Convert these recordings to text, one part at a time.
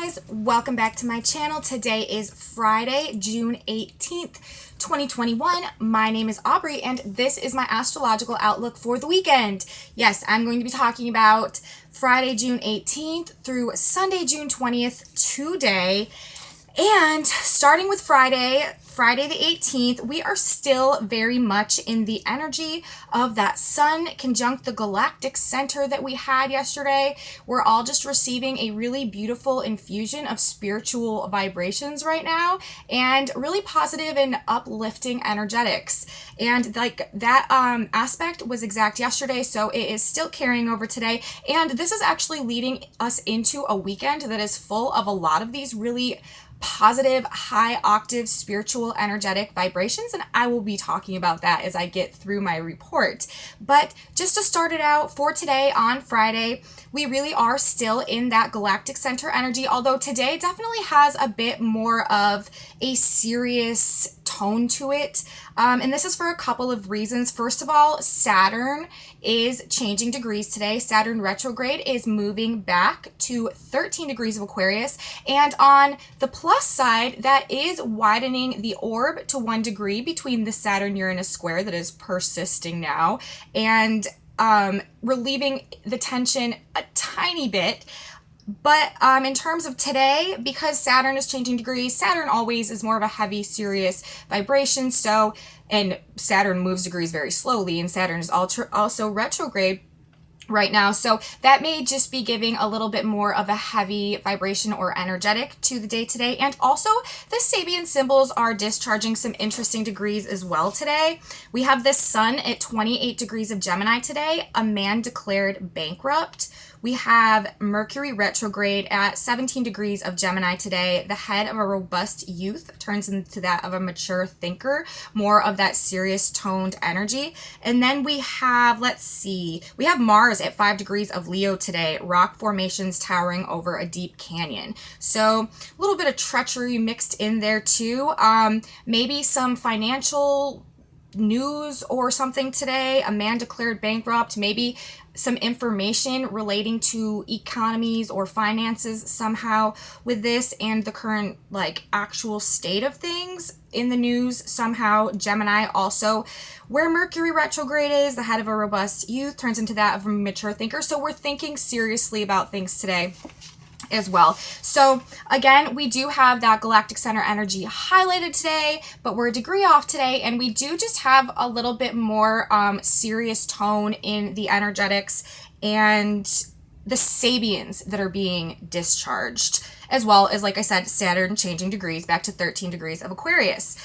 guys, welcome back to my channel. Today is Friday, June 18th, 2021. My name is Aubrey and this is my astrological outlook for the weekend. Yes, I'm going to be talking about Friday, June 18th through Sunday, June 20th today. And starting with Friday the 18th, we are still very much in the energy of that Sun conjunct the Galactic Center that we had yesterday. We're all just receiving a really beautiful infusion of spiritual vibrations right now and really positive and uplifting energetics. And like that aspect was exact yesterday, so it is still carrying over today. And this is actually leading us into a weekend that is full of a lot of these really positive, high octave, spiritual, energetic vibrations, and I will be talking about that as I get through my report. But just to start it out for today on Friday, we really are still in that Galactic Center energy, although today definitely has a bit more of a serious tone to it. And this is for a couple of reasons. First of all, Saturn is changing degrees today. Saturn retrograde is moving back to 13 degrees of Aquarius. And on the plus side, that is widening the orb to 1 degree between the Saturn-Uranus square that is persisting now and relieving the tension a tiny bit. But in terms of today, because Saturn is changing degrees, Saturn always is more of a heavy, serious vibration. So, and Saturn moves degrees very slowly, and Saturn is also retrograde right now. So that may just be giving a little bit more of a heavy vibration or energetic to the day today. And also the Sabian symbols are discharging some interesting degrees as well today. We have the Sun at 28 degrees of Gemini today, a man declared bankrupt. We have Mercury retrograde at 17 degrees of Gemini today. The head of a robust youth turns into that of a mature thinker, more of that serious toned energy. And then we have, we have Mars at 5 degrees of Leo today, rock formations towering over a deep canyon. So a little bit of treachery mixed in there too. Maybe some financial news or something today. A man declared bankrupt, maybe some information relating to economies or finances somehow with this, and the current actual state of things in the news somehow. Gemini also, where Mercury retrograde is, the head of a robust youth turns into that of a mature thinker. So we're thinking seriously about things today as well. So again, we do have that Galactic Center energy highlighted today, but we're a degree off today, and we do just have a little bit more serious tone in the energetics and the Sabians that are being discharged, as well as, like I said, Saturn changing degrees back to 13 degrees of Aquarius.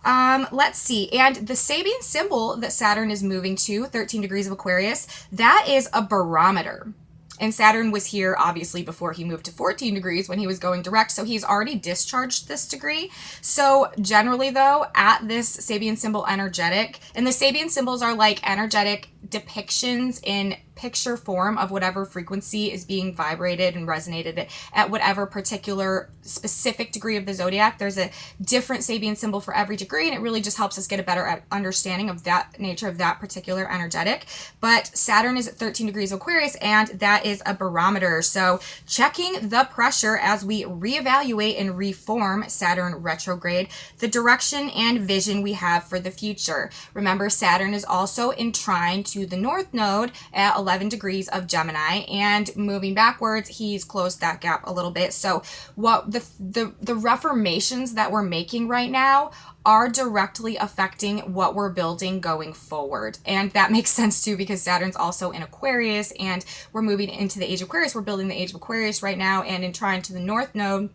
Let's see. And the Sabian symbol that Saturn is moving to, 13 degrees of Aquarius, that is a barometer. And Saturn was here, obviously, before he moved to 14 degrees when he was going direct. So he's already discharged this degree. So generally, though, at this Sabian symbol energetic, and the Sabian symbols are like energetic depictions in picture form of whatever frequency is being vibrated and resonated at whatever particular specific degree of the zodiac. There's a different Sabian symbol for every degree, and it really just helps us get a better understanding of that nature of that particular energetic. But Saturn is at 13 degrees of Aquarius, and that is a barometer. So checking the pressure as we reevaluate and reform Saturn retrograde, the direction and vision we have for the future. Remember, Saturn is also in trine to the North Node at 11 degrees of Gemini, and moving backwards, he's closed that gap a little bit. So what the reformations that we're making right now are directly affecting what we're building going forward. And that makes sense too, because Saturn's also in Aquarius, and we're moving into the age of Aquarius. We're building the age of Aquarius right now, and in trine to the North Node,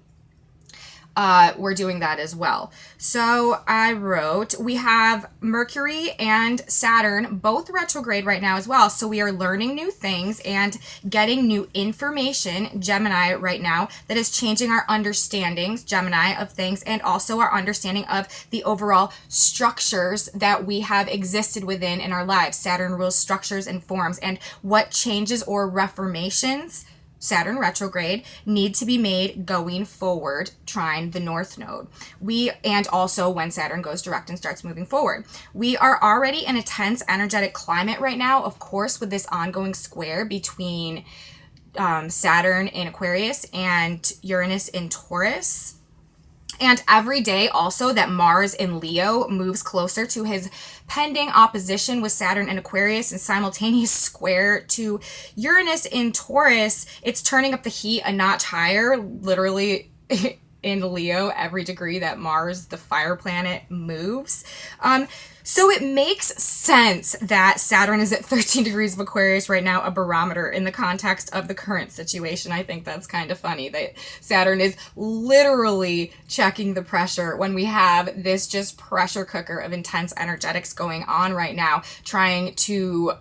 we're doing that as well. So I wrote, we have Mercury and Saturn both retrograde right now as well. So we are learning new things and getting new information, Gemini, right now, that is changing our understandings, Gemini, of things, and also our understanding of the overall structures that we have existed within in our lives. Saturn rules structures and forms, and what changes or reformations, Saturn retrograde, need to be made going forward, trine the North Node. And also when Saturn goes direct and starts moving forward. We are already in a tense energetic climate right now, of course, with this ongoing square between Saturn in Aquarius and Uranus in Taurus. And every day also that Mars in Leo moves closer to his pending opposition with Saturn in Aquarius and simultaneous square to Uranus in Taurus, it's turning up the heat a notch higher, literally in Leo, every degree that Mars, the fire planet, moves. So it makes sense that Saturn is at 13 degrees of Aquarius right now, a barometer in the context of the current situation. I think that's kind of funny that Saturn is literally checking the pressure when we have this just pressure cooker of intense energetics going on right now, trying to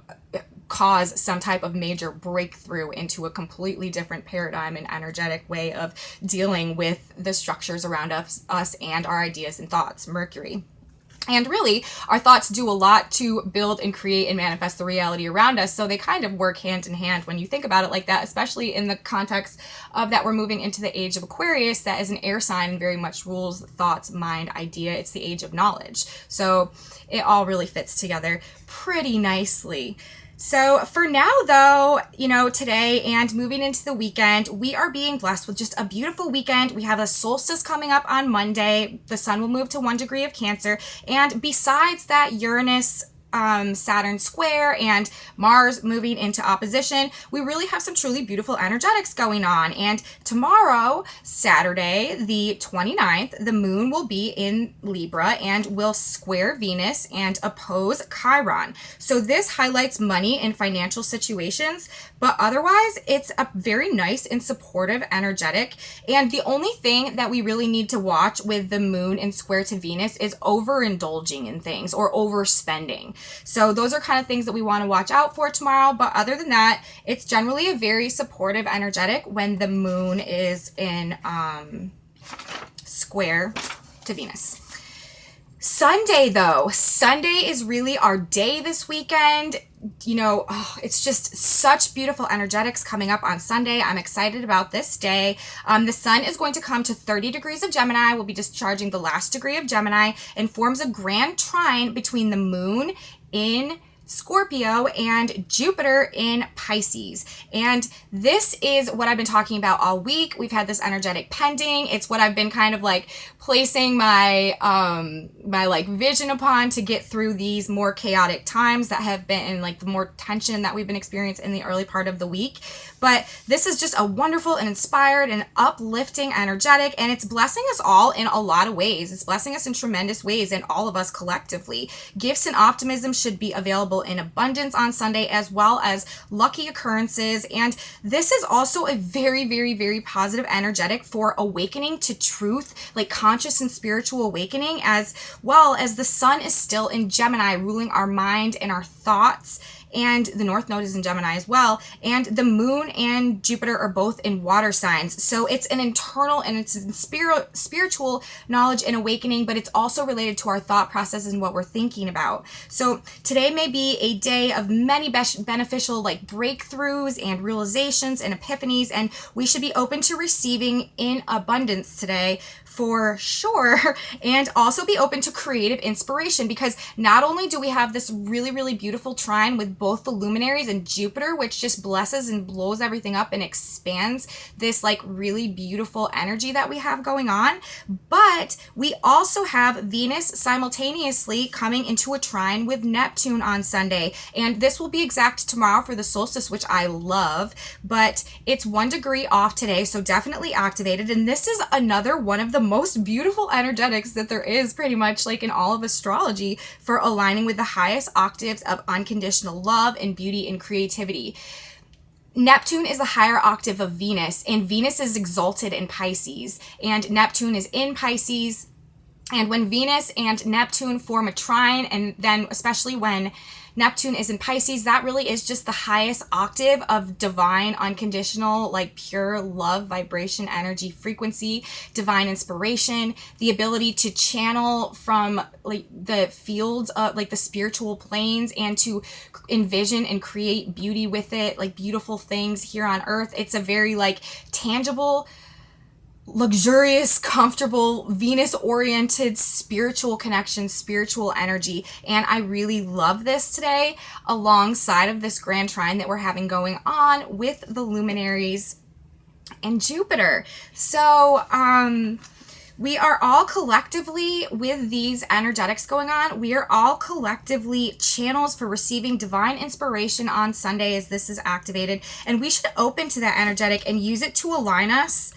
cause some type of major breakthrough into a completely different paradigm and energetic way of dealing with the structures around us and our ideas and thoughts, Mercury. And really, our thoughts do a lot to build and create and manifest the reality around us. So they kind of work hand in hand when you think about it like that, especially in the context of that we're moving into the age of Aquarius, that is an air sign and very much rules thoughts, mind, idea. It's the age of knowledge. So it all really fits together pretty nicely. So for now, though, today and moving into the weekend, we are being blessed with just a beautiful weekend. We have a solstice coming up on Monday. The sun will move to 1 degree of Cancer. And besides that, Uranus, Saturn square and Mars moving into opposition, we really have some truly beautiful energetics going on. And tomorrow, Saturday, the 29th, the moon will be in Libra and will square Venus and oppose Chiron. So this highlights money and financial situations, but otherwise it's a very nice and supportive energetic. And the only thing that we really need to watch with the moon in square to Venus is overindulging in things or overspending. So those are kind of things that we want to watch out for tomorrow. But other than that, it's generally a very supportive energetic when the moon is in square to Venus. Sunday, though. Sunday is really our day this weekend. It's just such beautiful energetics coming up on Sunday. I'm excited about this day. The sun is going to come to 30 degrees of Gemini. We'll be discharging the last degree of Gemini and forms a grand trine between the moon in Scorpio and Jupiter in Pisces. And this is what I've been talking about all week. We've had this energetic pending. It's what I've been kind of like placing my vision upon to get through these more chaotic times that have been in like the more tension that we've been experiencing in the early part of the week. But this is just a wonderful and inspired and uplifting energetic, and it's blessing us all in a lot of ways. It's blessing us in tremendous ways, and all of us collectively. Gifts and optimism should be available in abundance on Sunday, as well as lucky occurrences. And this is also a very, very, very positive energetic for awakening to truth, like conscious and spiritual awakening, as well as the sun is still in Gemini, ruling our mind and our thoughts. And the North Node is in Gemini as well. And the moon and Jupiter are both in water signs. So it's an internal and it's in spiritual knowledge and awakening, but it's also related to our thought processes and what we're thinking about. So today may be a day of many beneficial like breakthroughs and realizations and epiphanies. And we should be open to receiving in abundance today, for sure, and also be open to creative inspiration, because not only do we have this really, really beautiful trine with both the luminaries and Jupiter, which just blesses and blows everything up and expands this like really beautiful energy that we have going on, but we also have Venus simultaneously coming into a trine with Neptune on Sunday. And this will be exact tomorrow for the solstice, which I love, but it's 1 degree off today, so definitely activated. And this is another one of the most beautiful energetics that there is pretty much like in all of astrology for aligning with the highest octaves of unconditional love and beauty and creativity. Neptune is the higher octave of Venus, and Venus is exalted in Pisces, and Neptune is in Pisces. And when Venus and Neptune form a trine, and then especially when Neptune is in Pisces, that really is just the highest octave of divine, unconditional, like pure love, vibration, energy, frequency, divine inspiration, the ability to channel from like the fields of like the spiritual planes and to envision and create beauty with it, like beautiful things here on earth. It's a very like tangible luxurious, comfortable, Venus-oriented spiritual connection, spiritual energy. And I really love this today alongside of this grand trine that we're having going on with the luminaries and Jupiter. So, we are all collectively, with these energetics going on, we are all collectively channels for receiving divine inspiration on Sunday as this is activated. And we should open to that energetic and use it to align us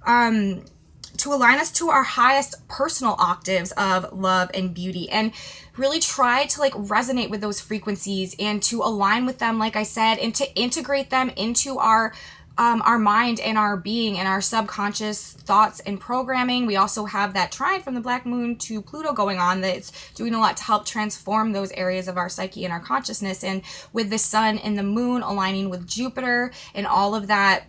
to our highest personal octaves of love and beauty, and really try to like resonate with those frequencies and to align with them, like I said, and to integrate them into our mind and our being and our subconscious thoughts and programming. We also have that trine from the black moon to Pluto going on that's doing a lot to help transform those areas of our psyche and our consciousness. And with the sun and the moon aligning with Jupiter and all of that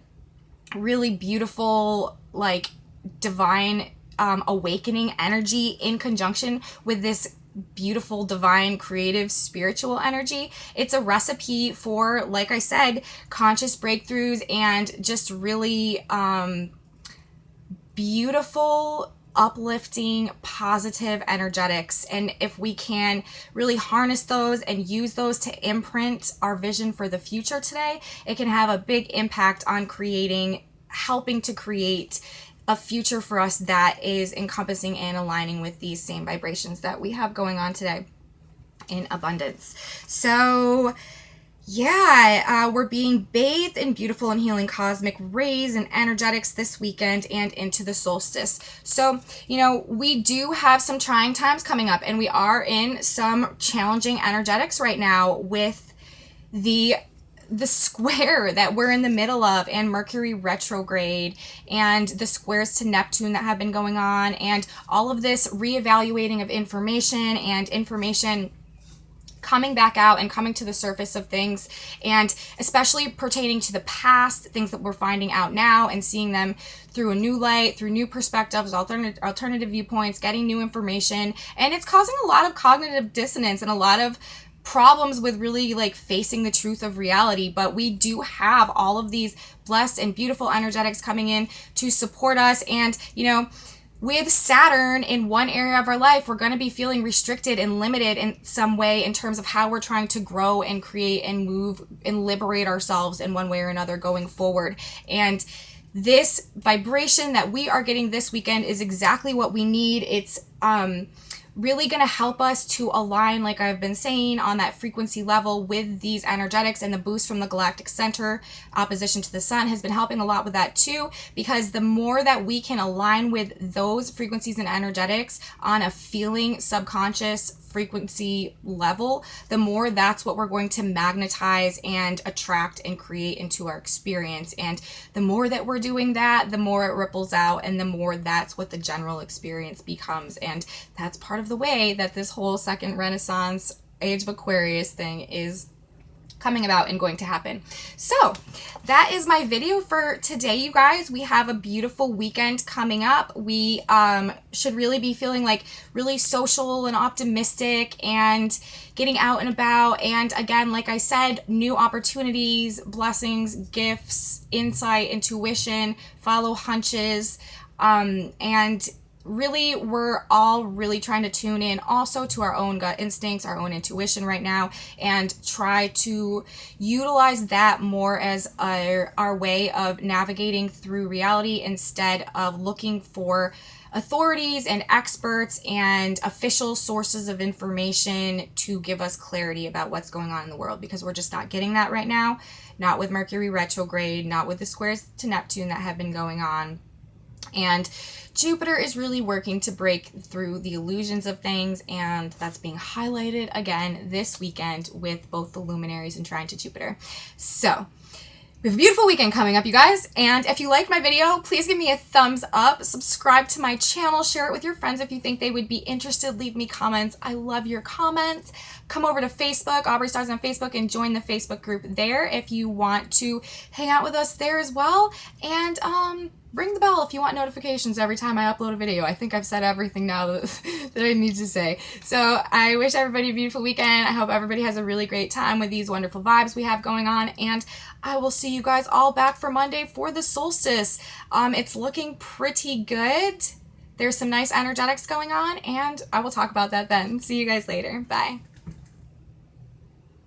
really beautiful, like divine awakening energy in conjunction with this beautiful, divine, creative, spiritual energy. It's a recipe for, like I said, conscious breakthroughs and just really beautiful, uplifting, positive energetics. And if we can really harness those and use those to imprint our vision for the future today, it can have a big impact on helping to create a future for us that is encompassing and aligning with these same vibrations that we have going on today in abundance. So yeah, we're being bathed in beautiful and healing cosmic rays and energetics this weekend and into the solstice. So, we do have some trying times coming up, and we are in some challenging energetics right now with the square that we're in the middle of, and Mercury retrograde, and the squares to Neptune that have been going on, and all of this reevaluating of information and information coming back out and coming to the surface of things, and especially pertaining to the past, things that we're finding out now and seeing them through a new light, through new perspectives, alternative viewpoints, getting new information. And it's causing a lot of cognitive dissonance and a lot of problems with really like facing the truth of reality. But we do have all of these blessed and beautiful energetics coming in to support us. And with Saturn in one area of our life, we're going to be feeling restricted and limited in some way in terms of how we're trying to grow and create and move and liberate ourselves in one way or another going forward. And this vibration that we are getting this weekend is exactly what we need. It's really going to help us to align, like I've been saying, on that frequency level with these energetics. And the boost from the Galactic Center opposition to the sun has been helping a lot with that too, because the more that we can align with those frequencies and energetics on a feeling subconscious frequency level, the more that's what we're going to magnetize and attract and create into our experience. And the more that we're doing that, the more it ripples out, and the more that's what the general experience becomes. And that's part of the way that this whole second Renaissance Age of Aquarius thing is coming about and going to happen. So that is my video for today, you guys. We have a beautiful weekend coming up. We should really be feeling like really social and optimistic and getting out and about. And again, like I said, new opportunities, blessings, gifts, insight, intuition, follow hunches, and really, we're all really trying to tune in also to our own gut instincts, our own intuition right now, and try to utilize that more as our way of navigating through reality instead of looking for authorities and experts and official sources of information to give us clarity about what's going on in the world, because we're just not getting that right now. Not with Mercury retrograde, not with the squares to Neptune that have been going on. And Jupiter is really working to break through the illusions of things, and that's being highlighted again this weekend with both the luminaries and trine to Jupiter. So we have a beautiful weekend coming up, you guys. And if you liked my video, please give me a thumbs up, subscribe to my channel, share it with your friends if you think they would be interested, leave me comments. I love your comments. come over to Facebook, Aubrey Stars on Facebook, and join the Facebook group there if you want to hang out with us there as well. And ring the bell if you want notifications every time I upload a video. I think I've said everything now that I need to say. So I wish everybody a beautiful weekend. I hope everybody has a really great time with these wonderful vibes we have going on. And I will see you guys all back for Monday for the solstice. It's looking pretty good. There's some nice energetics going on, and I will talk about that then. See you guys later. Bye.